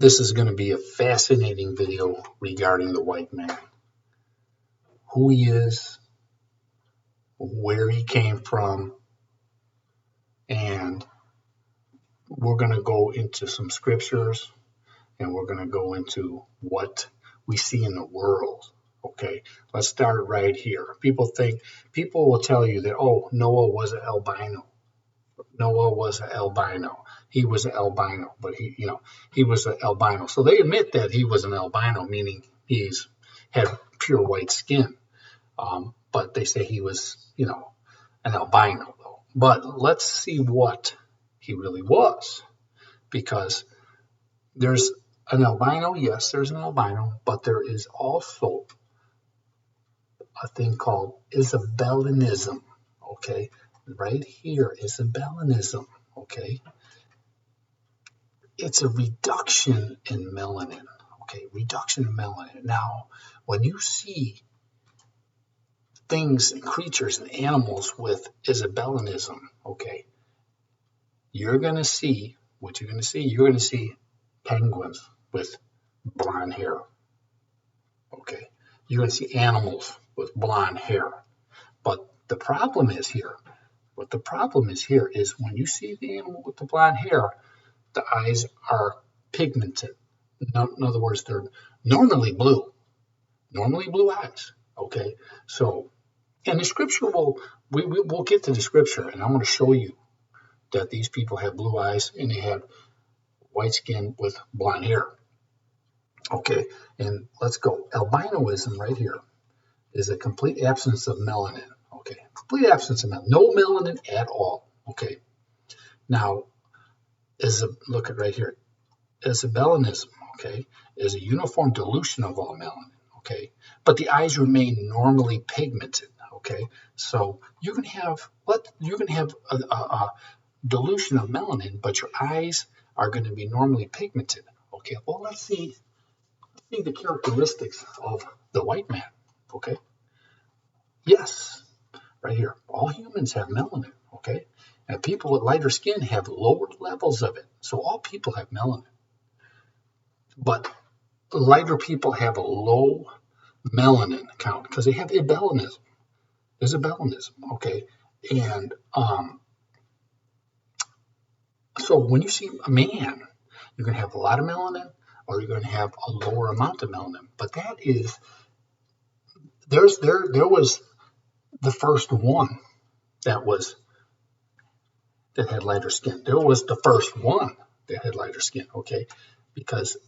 This is going to be a fascinating video regarding the white man, who he is, where he came from, and we're going to go into some scriptures, and we're going to go into what we see in the world. Okay, let's start right here. People will tell you that, oh, Noah was an albino. Noah was an albino. He was an albino, but he was an albino. So they admit that he was an albino, meaning he's had pure white skin. But they say he was, an albino though. But let's see what he really was, because there's an albino. Yes, there's an albino, but there is also a thing called Isabellianism. Okay, right here, Isabellianism. Okay, it's a reduction in melanin. Okay, reduction in melanin. Now, when you see things and creatures and animals with Isabellianism, okay, you're going to see what you're going to see. You're going to see penguins with blonde hair. Okay, you're going to see animals with blonde hair. But the problem is here. What the problem is here is when you see the animal with the blonde hair, the eyes are pigmented. In other words, they're normally blue eyes. Okay, so, and the scripture we'll get to the scripture, and I'm going to show you that these people have blue eyes and they have white skin with blonde hair. Okay, and let's go. Albinoism right here is a complete absence of melanin. Okay, complete absence of melanin, no melanin at all. Okay, now look at right here. Isabellianism, okay, is a uniform dilution of all melanin. Okay, but the eyes remain normally pigmented. Okay, so you can have a dilution of melanin, but your eyes are going to be normally pigmented. Okay, well, let's see the characteristics of the white man. Okay, yes, right here, all humans have melanin. Okay, and people with lighter skin have lower levels of it. So all people have melanin, but lighter people have a low melanin count because they have Isabellianism. Okay, and so when you see a man, you're going to have a lot of melanin, or you're going to have a lower amount of melanin. But that is, there was the first one that had lighter skin. There was the first one that had lighter skin. Okay, because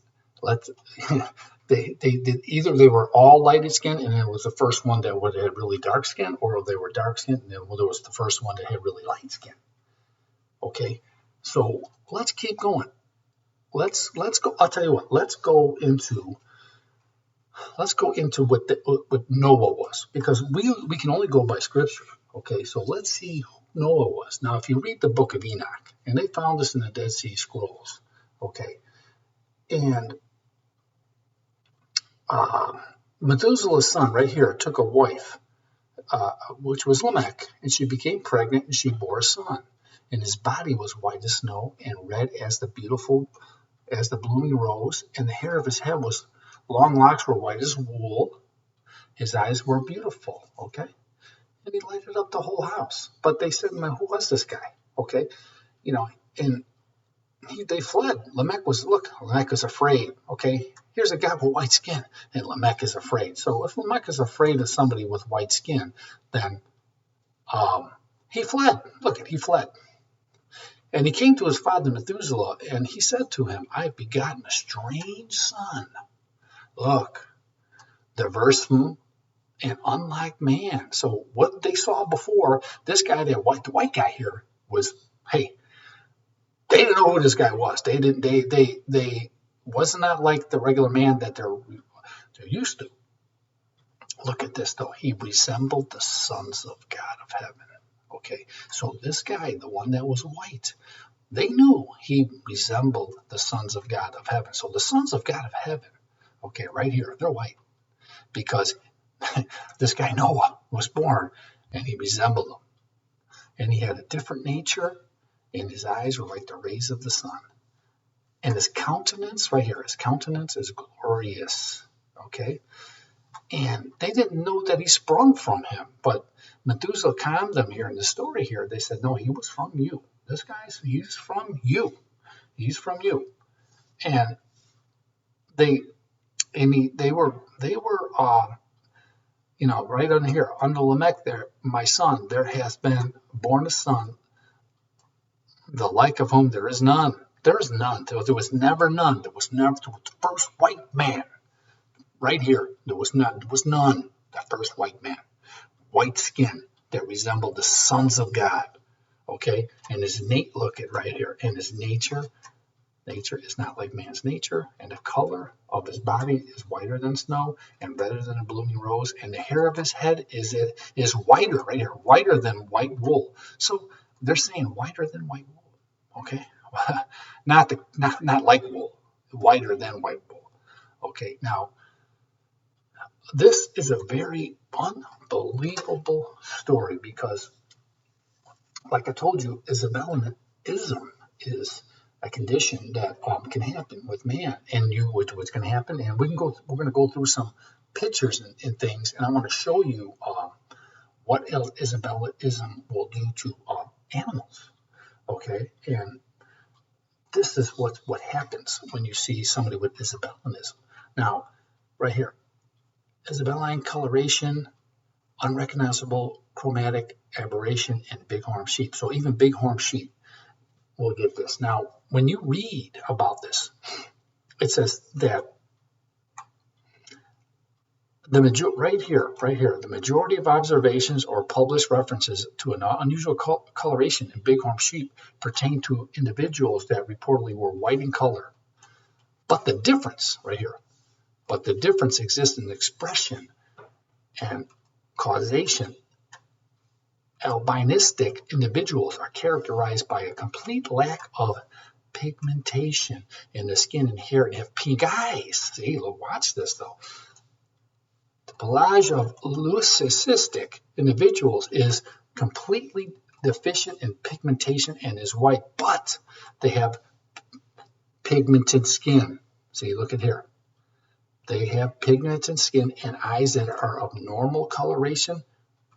they did either they were all lighted skin and it was the first one that would have really dark skin, or they were dark skin and then there was the first one that had really light skin. Okay, so let's keep going. Let's go. I'll tell you what. Let's go into what Noah was, because we can only go by scripture. Okay, so let's see who Noah was. Now, if you read the book of Enoch, and they found this in the Dead Sea Scrolls. Okay, and Methuselah's son right here took a wife, which was Lamech, and she became pregnant and she bore a son. And his body was white as snow and red as the blooming rose, and the hair of his head was long locks were white as wool. His eyes were beautiful. Okay, and he lighted up the whole house. But they said, "Man, who was this guy?" Okay, and they fled. Lamech was afraid. Okay, here's a guy with white skin, and Lamech is afraid. So if Lamech is afraid of somebody with white skin, then he fled. He fled. And he came to his father Methuselah, and he said to him, "I have begotten a strange son. Look, diverse and unlike man." So what they saw before, this guy, the white guy here, was, hey, they didn't know who this guy was. They wasn't that like the regular man that they're used to. Look at this though. He resembled the sons of God of heaven. Okay, so this guy, the one that was white, they knew he resembled the sons of God of heaven. So the sons of God of heaven, okay, right here, they're white, because this guy Noah was born and he resembled them. And he had a different nature, and his eyes were like the rays of the sun. And his countenance, right here, his countenance is glorious. Okay? And they didn't know that he sprung from him. But Methuselah calmed them here in the story here. They said, no, he was from you. This guy's, he's from you. He's from you. And they were right on here, under Lamech there, my son, there has been born a son, the like of whom there is none. There is none. There was never none. There was never the first white man. Right here, there was none. There was none. The first white man. White skin that resembled the sons of God. Okay? And his look at right here. And his nature is not like man's nature. And the color of his body is whiter than snow and redder than a blooming rose. And the hair of his head is whiter, right here, whiter than white wool. So they're saying whiter than white wool. Okay? not like wool. Whiter than white wool. Okay, now this is a very unbelievable story because, like I told you, Isabellianism is a condition that can happen with man, and what's going to happen, and we're going to go through some pictures and things, and I want to show you what else Isabellism will do to animals. Okay, and this is what happens when you see somebody with Isabellianism. Now, right here. Isabelline coloration, unrecognizable chromatic aberration, and bighorn sheep. So even bighorn sheep will get this. Now, when you read about this, it says that right here, the majority of observations or published references to an unusual coloration in bighorn sheep pertain to individuals that reportedly were white in color. But the difference, right here, exists in expression and causation. Albinistic individuals are characterized by a complete lack of pigmentation in the skin and hair and have pink eyes. See, look, watch this though. The pelage of leucistic individuals is completely deficient in pigmentation and is white, but they have pigmented skin. See, look at here. They have pigmented skin and eyes that are of normal coloration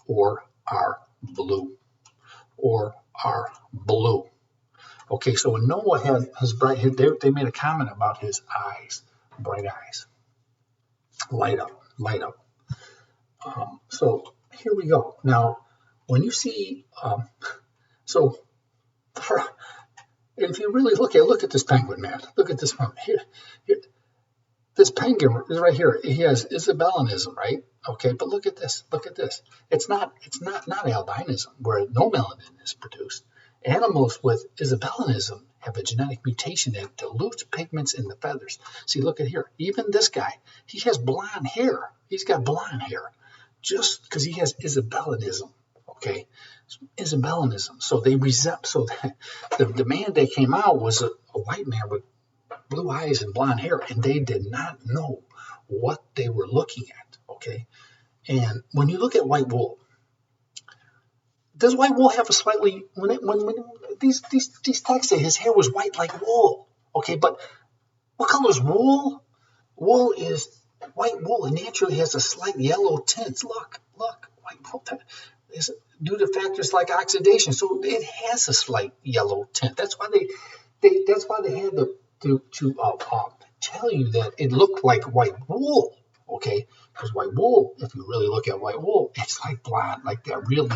or are blue. Okay, so when Noah had his bright, they made a comment about his eyes, bright eyes, light up. So here we go. Now, when you see, if you really look at this penguin, man, look at this one here. This penguin is right here. He has Isabellianism, right? Okay, but look at this. It's not albinism, where no melanin is produced. Animals with Isabellianism have a genetic mutation that dilutes pigments in the feathers. See, look at here. Even this guy, he has blonde hair. He's got blonde hair, just because he has Isabellianism. Okay, Isabellianism. So they resent. So the man that came out was a white man with blue eyes and blonde hair, and they did not know what they were looking at. Okay, and when you look at white wool, does white wool have a slightly when these texts say his hair was white like wool? Okay, but what color is wool? Wool is white wool, and naturally has a slight yellow tint. Look, white wool is due to factors like oxidation, so it has a slight yellow tint. That's why they had to tell you that it looked like white wool, okay? Because white wool, if you really look at white wool, it's like blonde, like that really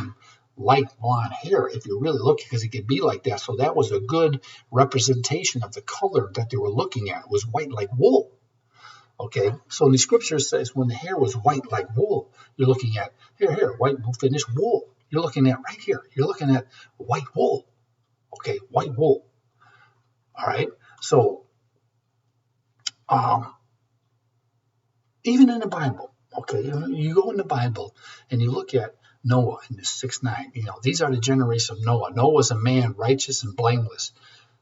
light blonde hair, if you really look, because it could be like that. So that was a good representation of the color that they were looking at. It was white like wool, okay? So in the scripture says when the hair was white like wool, you're looking at, here, white finished wool. You're looking at right here, you're looking at white wool, okay? White wool, all right? So, even in the Bible, okay, you go in the Bible and you look at Noah in the 6:9. These are the generations of Noah. Noah was a man righteous and blameless,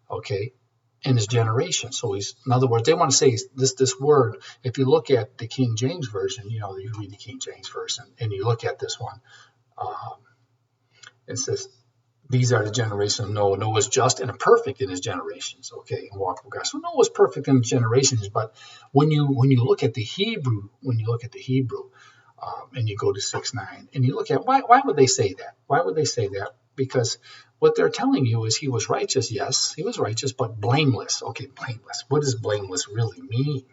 okay, in his generation. So in other words, they want to say this word. If you look at the King James version, you read the King James version, and you look at this one, it says These are the generations of Noah. Noah was just and perfect in his generations, okay, and walked with God. So Noah was perfect in his generations, but when you look at the Hebrew, and you go to 6:9, and you look at why would they say that? Why would they say that? Because what they're telling you is he was righteous. Yes, he was righteous, but blameless. Okay, blameless. What does blameless really mean?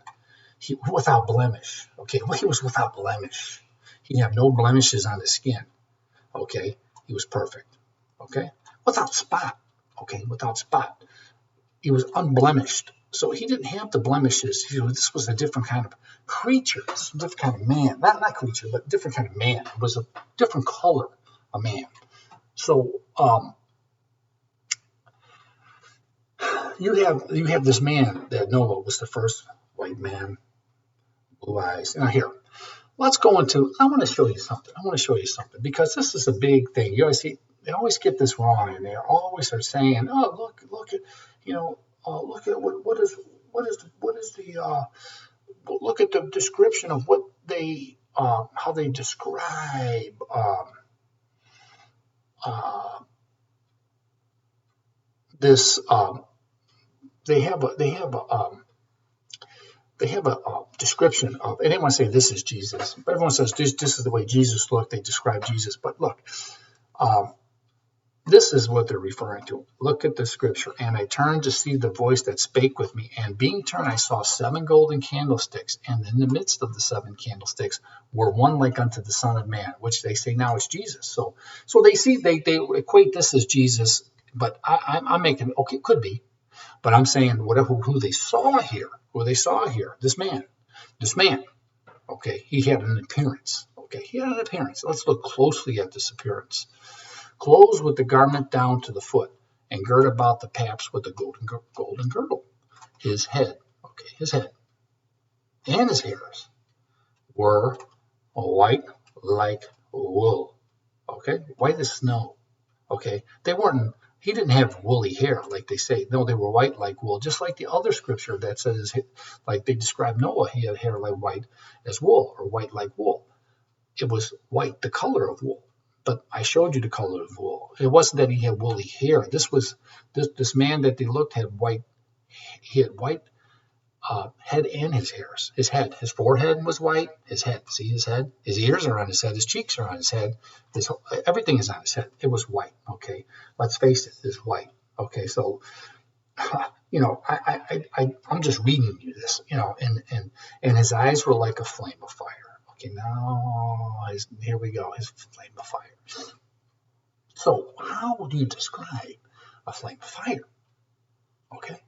He without blemish. Okay, well, he was without blemish. He had no blemishes on his skin. Okay, he was perfect. Okay, without spot. Okay, without spot. He was unblemished. So he didn't have the blemishes. This was a different kind of creature, a different kind of man. Not creature, but different kind of man. It was a different color, a man. So you have this man that Noah was the first white man, blue eyes. Now here, let's go into. I want to show you something because this is a big thing. You always see they always get this wrong, and they always are saying, "Oh, look at, look at what is the look at the description of what they how they describe this. They have a description of, and they want to say this is Jesus, but everyone says this is the way Jesus looked. They describe Jesus, but look, um, this is what they're referring to. Look at the scripture. And I turned to see the voice that spake with me. And being turned, I saw 7 golden candlesticks. And in the midst of the 7 candlesticks were one like unto the Son of Man, which they say now is Jesus. So they equate this as Jesus, but I'm making, okay, it could be. But I'm saying who they saw here, this man, okay, he had an appearance. Okay, he had an appearance. Let's look closely at this appearance. Clothed with the garment down to the foot, and girt about the paps with the golden girdle. His head, and his hairs were white like wool. Okay, white as snow. Okay, they weren't. He didn't have woolly hair like they say. No, they were white like wool, just like the other scripture that says, like they describe Noah, he had hair like white as wool or white like wool. It was white, the color of wool. But I showed you the color of wool. It wasn't that he had woolly hair. This man that they looked had white. He had white head and his hairs. His forehead was white. His head, see his head. His ears are on his head. His cheeks are on his head. Everything is on his head. It was white. Okay, let's face it, it's white. Okay, so I'm just reading you this. And his eyes were like a flame of fire. Okay, now here we go. His flame of fire. So how do you describe a flame of fire? Okay.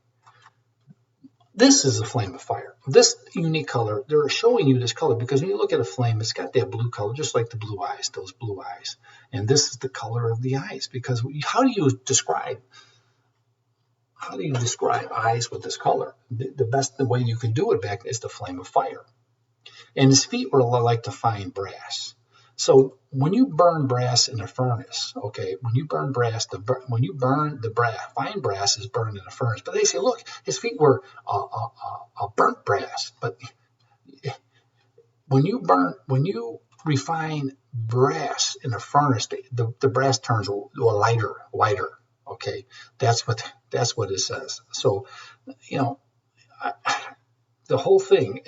This is a flame of fire. This unique color, they're showing you this color because when you look at a flame, it's got that blue color, just like the blue eyes, those blue eyes. And this is the color of the eyes because how do you describe eyes with this color? The best way you can do it back is the flame of fire. And his feet were like to fine brass. So when you burn brass in a furnace, okay, fine brass is burned in a furnace. But they say, look, his feet were burnt brass. But when you refine brass in a furnace, the brass turns lighter. Okay, that's what it says. So, the whole thing,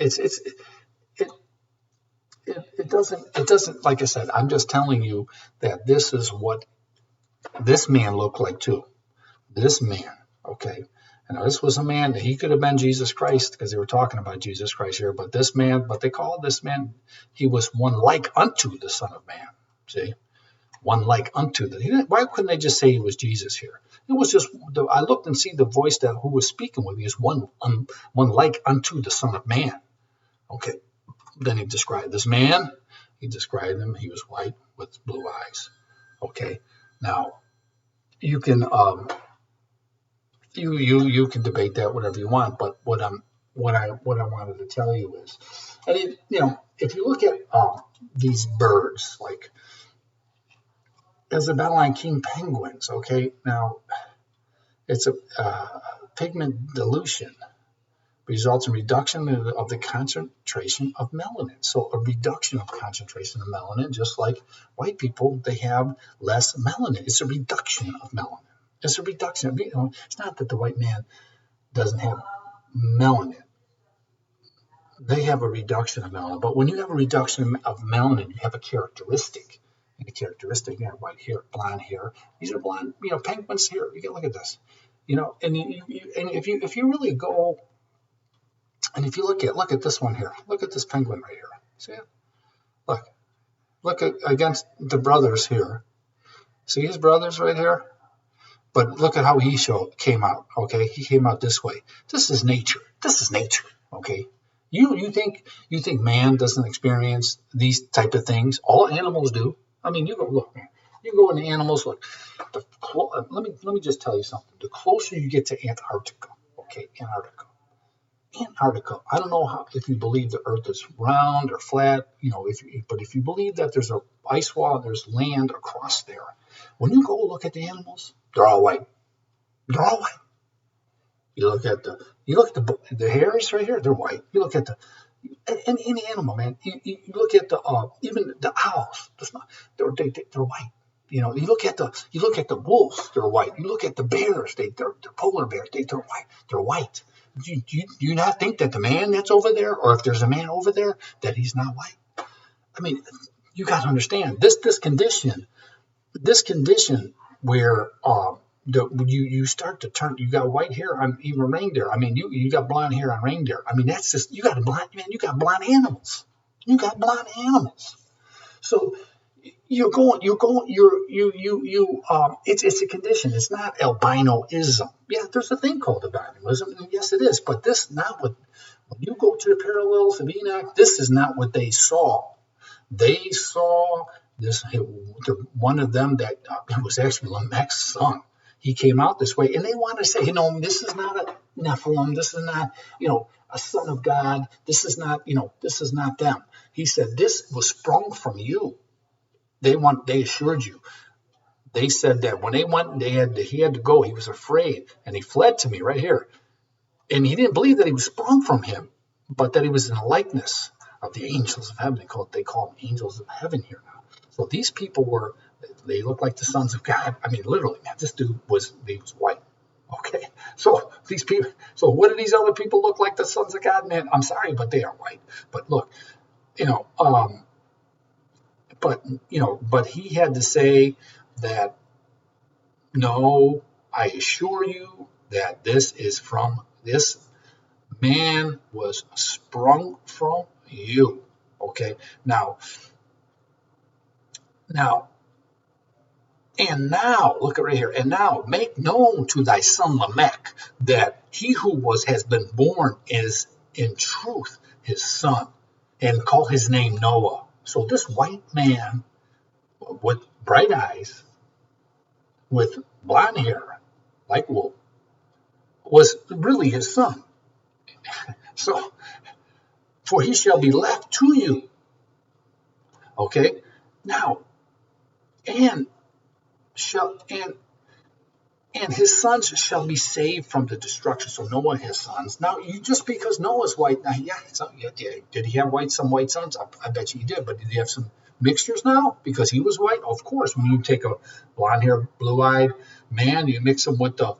it doesn't, like I said, I'm just telling you that this is what this man looked like too. This man, okay. And this was a man that he could have been Jesus Christ because they were talking about Jesus Christ here. But they called this man, he was one like unto the Son of Man. See, one like unto why couldn't they just say he was Jesus here? It was just I looked and see the voice who was speaking with me is one like unto the Son of Man. Okay. Then he described this man. He described him. He was white with blue eyes. Okay. Now you can you can debate that whatever you want, but what I wanted to tell you is, and if you look at these birds, like as the Babylon King penguins, okay, now it's a pigment dilution. results in reduction of the concentration of melanin. So a reduction of concentration of melanin, just like white people, they have less melanin. It's a reduction of melanin. It's a reduction. It's not that the white man doesn't have melanin. They have a reduction of melanin. But when you have a reduction of melanin, you have a characteristic. And the characteristic, you have white hair, blonde hair. These are blonde, penguins here. You can look at this. And if you really go, and if you look at this one here, look at this penguin right here. See it? Look at against the brothers here. See his brothers right here? But look at how he came out. Okay, he came out this way. This is nature. This is nature. Okay. You think man doesn't experience these type of things? All animals do. I mean, you go look, man. You go into animals. Look, let me just tell you something. The closer you get to Antarctica, okay, Antarctica. I don't know if you believe the Earth is round or flat, but if you believe that there's an ice wall, there's land across there. When you go look at the animals, they're all white. They're all white. You look at the hairs right here, they're white. You look at any animal, man. You look at even the owls. They're white. You look at the wolves, they're white. You look at the bears, they're polar bears, they're white. They're white. Do you not think that the man that's over there, or if there's a man over there, that he's not white? I mean, you got to understand this condition where you start to turn. You got white hair on even reindeer. I mean, you got blonde hair on reindeer. I mean, that's just you got blonde animals. You got blonde animals. So it's a condition. It's not albinoism. Yeah, there's a thing called albinoism, and yes, it is. But this not what when you go to the parallels of Enoch. This is not what they saw. They saw this. One of them that it was actually Lamech's son. He came out this way, and they want to say, this is not a Nephilim. This is not, a son of God. This is not, this is not them. He said, this was sprung from you. They assured you. They said that when they went, he had to go. He was afraid, and he fled to me right here. And he didn't believe that he was sprung from him, but that he was in the likeness of the angels of heaven. They call them angels of heaven here now. So these people they look like the sons of God. I mean, literally, man, this dude was white. Okay, so these people. So what do these other people look like? The sons of God, man. I'm sorry, but they are white. But look, But he had to say that, no, I assure you that this man was sprung from you. Okay, now, look at right here. And now make known to thy son Lamech that he who has been born is in truth his son, and call his name Noah. So this white man with bright eyes, with blonde hair, like wool, was really his son. So, for he shall be left to you. Okay, now, and his sons shall be saved from the destruction. So Noah has sons. Now, just because Noah's white, now, did he have some white sons? I bet you he did. But did he have some mixtures now because he was white? Of course. When you take a blonde-haired, blue-eyed man, you mix him with a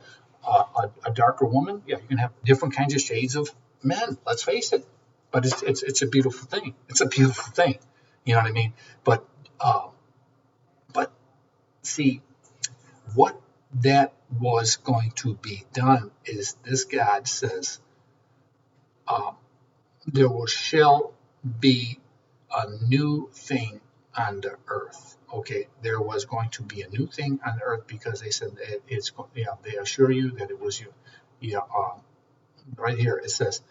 darker woman, yeah, you can have different kinds of shades of men. Let's face it. But it's a beautiful thing. It's a beautiful thing. You know what I mean? But see, what that was going to be done is this God says, there shall be a new thing on the earth. Okay, there was going to be a new thing on the earth because they said that they assure you that it was you. Right here it says,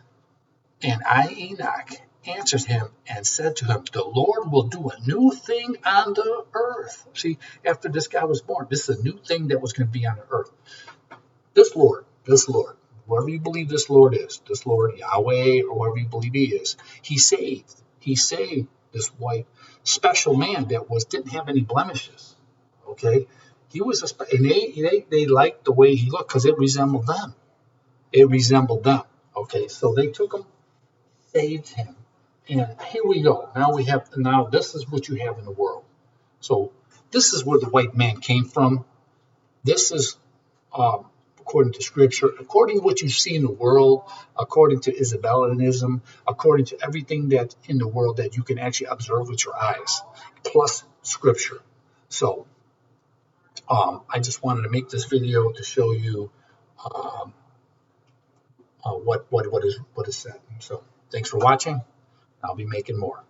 and I, Enoch, answered him and said to him, the Lord will do a new thing on the earth. See, after this guy was born, this is a new thing that was going to be on the earth. This Lord, whoever you believe this Lord is, this Lord Yahweh, or whoever you believe he is, he saved this white special man that didn't have any blemishes. Okay, he was and they liked the way he looked because it resembled them. It resembled them. Okay, so they took him, saved him, and here we go. Now this is what you have in the world. So this is where the white man came from. This is according to scripture, according to what you see in the world, according to Isabellianism, according to everything that's in the world that you can actually observe with your eyes, plus scripture. So I just wanted to make this video to show you um, what is said. So thanks for watching. I'll be making more.